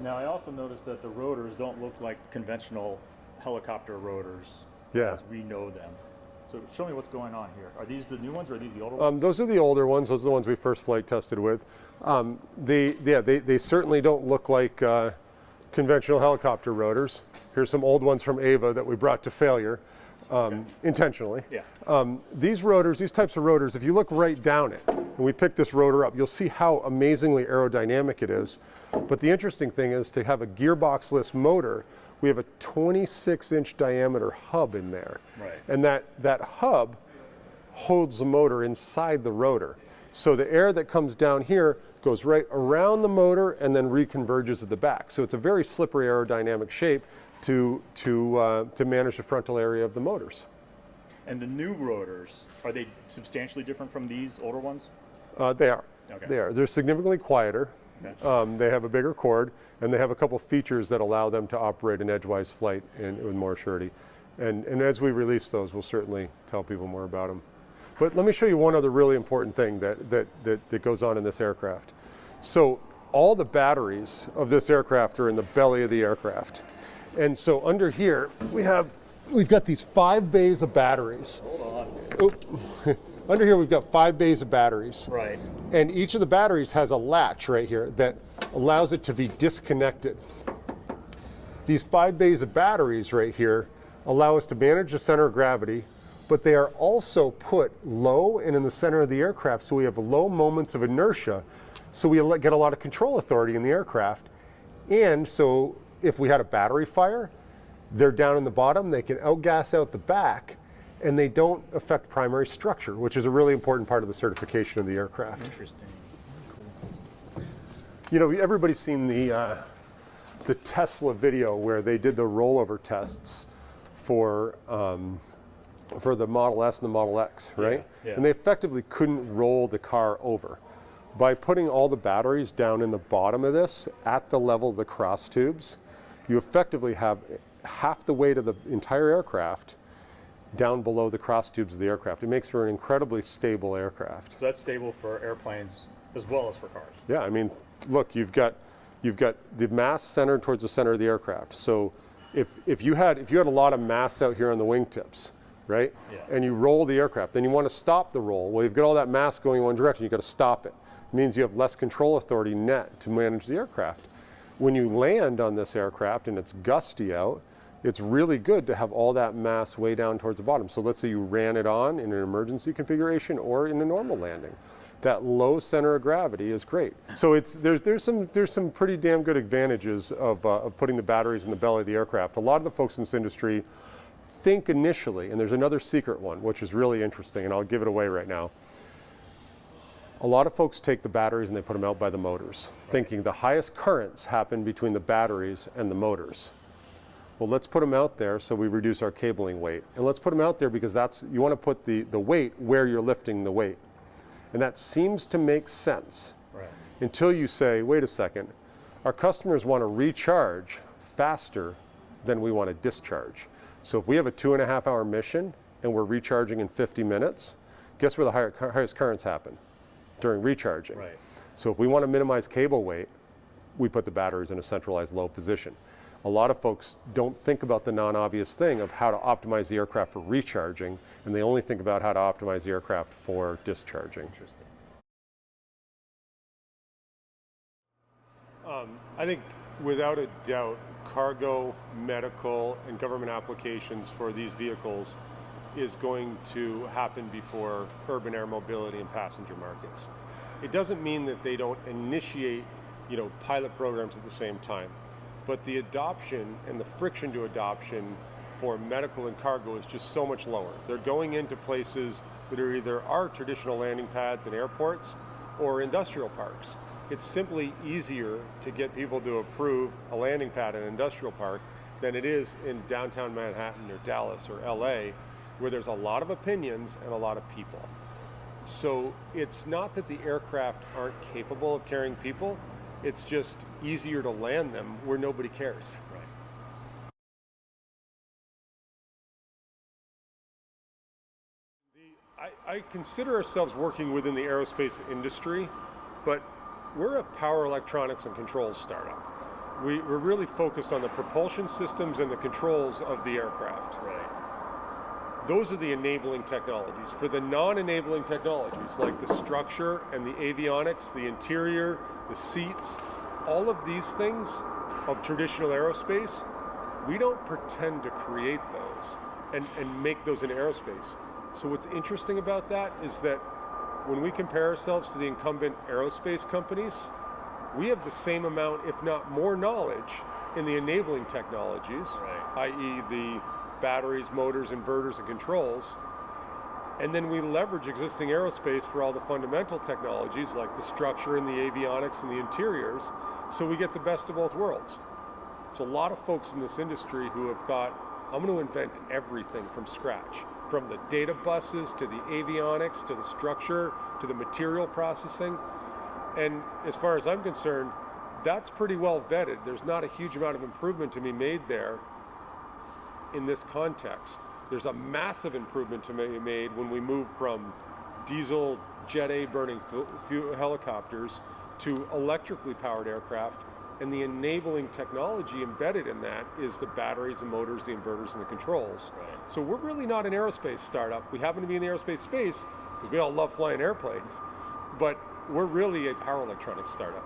Now, I also noticed that the rotors don't look like conventional helicopter rotors Yeah. as we know them. So show me what's going on here. Are these the new ones or are these the older ones? Those are the older ones. Those are the ones we first flight tested with. They certainly don't look like conventional helicopter rotors. Here's some old ones from Ava that we brought to failure intentionally. Yeah. These rotors, these types of rotors, if you look right down it, and we pick this rotor up, you'll see how amazingly aerodynamic it is. But the interesting thing is to have a gearboxless motor, we have a 26-inch diameter hub in there. Right. And that hub holds the motor inside the rotor. So the air that comes down here goes right around the motor and then reconverges at the back. So it's a very slippery aerodynamic shape to manage the frontal area of the motors. And the new rotors, are they substantially different from these older ones? They are. Okay. They are. They're significantly quieter. Okay. They have a bigger chord, and they have a couple features that allow them to operate in edgewise flight with more surety. And as we release those, we'll certainly tell people more about them. But let me show you one other really important thing that goes on in this aircraft. So all the batteries of this aircraft are in the belly of the aircraft. And so under here, we've got these 5 bays of batteries. Hold on. Under here, we've got 5 bays of batteries. Right. And each of the batteries has a latch right here that allows it to be disconnected. These 5 bays of batteries right here allow us to manage the center of gravity, but they are also put low and in the center of the aircraft, so we have low moments of inertia, so we get a lot of control authority in the aircraft. And so if we had a battery fire, they're down in the bottom, they can outgas out the back, and they don't affect primary structure, which is a really important part of the certification of the aircraft. Interesting. You know, everybody's seen the Tesla video where they did the rollover tests for the Model S and the Model X, right? Yeah. And they effectively couldn't roll the car over. By putting all the batteries down in the bottom of this at the level of the cross tubes, you effectively have half the weight of the entire aircraft down below the cross tubes of the aircraft. It makes for an incredibly stable aircraft. So that's stable for airplanes as well as for cars. Yeah, I mean, look, you've got the mass centered towards the center of the aircraft. So if you had a lot of mass out here on the wingtips, right? Yeah. And you roll the aircraft, then you want to stop the roll. Well, you've got all that mass going in one direction, you've got to stop it. It means you have less control authority net to manage the aircraft. When you land on this aircraft and it's gusty out, it's really good to have all that mass way down towards the bottom. So let's say you ran it on in an emergency configuration or in a normal landing. That low center of gravity is great. So there's some pretty damn good advantages of putting the batteries in the belly of the aircraft. A lot of the folks in this industry think initially, and there's another secret one, which is really interesting, and I'll give it away right now. A lot of folks take the batteries and they put them out by the motors, thinking the highest currents happen between the batteries and the motors. Well, let's put them out there so we reduce our cabling weight. And let's put them out there because you want to put the weight where you're lifting the weight. And that seems to make sense. Right. Until you say, wait a second, our customers want to recharge faster than we want to discharge. So if we have a 2.5-hour mission and we're recharging in 50 minutes, guess where the highest currents happen? During recharging. Right. So if we want to minimize cable weight, we put the batteries in a centralized low position. A lot of folks don't think about the non-obvious thing of how to optimize the aircraft for recharging, and they only think about how to optimize the aircraft for discharging. Interesting. I think without a doubt, cargo, medical, and government applications for these vehicles is going to happen before urban air mobility and passenger markets. It doesn't mean that they don't initiate, pilot programs at the same time. But the adoption and the friction to adoption for medical and cargo is just so much lower. They're going into places that are either our traditional landing pads and airports or industrial parks. It's simply easier to get people to approve a landing pad in an industrial park than it is in downtown Manhattan or Dallas or LA, where there's a lot of opinions and a lot of people. So it's not that the aircraft aren't capable of carrying people, it's just easier to land them where nobody cares. Right. I consider ourselves working within the aerospace industry, but we're a power electronics and controls startup. we're really focused on the propulsion systems and the controls of the aircraft. Right. Those are the enabling technologies. For the non-enabling technologies, like the structure and the avionics, the interior, the seats, all of these things of traditional aerospace, we don't pretend to create those and make those in aerospace. So what's interesting about that is that when we compare ourselves to the incumbent aerospace companies, we have the same amount, if not more knowledge in the enabling technologies, Right. i.e. the batteries, motors, inverters, and controls. And then we leverage existing aerospace for all the fundamental technologies like the structure and the avionics and the interiors, so we get the best of both worlds. So a lot of folks in this industry who have thought, I'm going to invent everything from scratch, from the data buses to the avionics to the structure to the material processing. And as far as I'm concerned, that's pretty well vetted. There's not a huge amount of improvement to be made there in this context. There's a massive improvement to be made when we move from diesel Jet A burning helicopters to electrically powered aircraft, and the enabling technology embedded in that is the batteries, the motors, the inverters, and the controls. Right. So we're really not an aerospace startup. We happen to be in the aerospace space because we all love flying airplanes, but we're really a power electronics startup.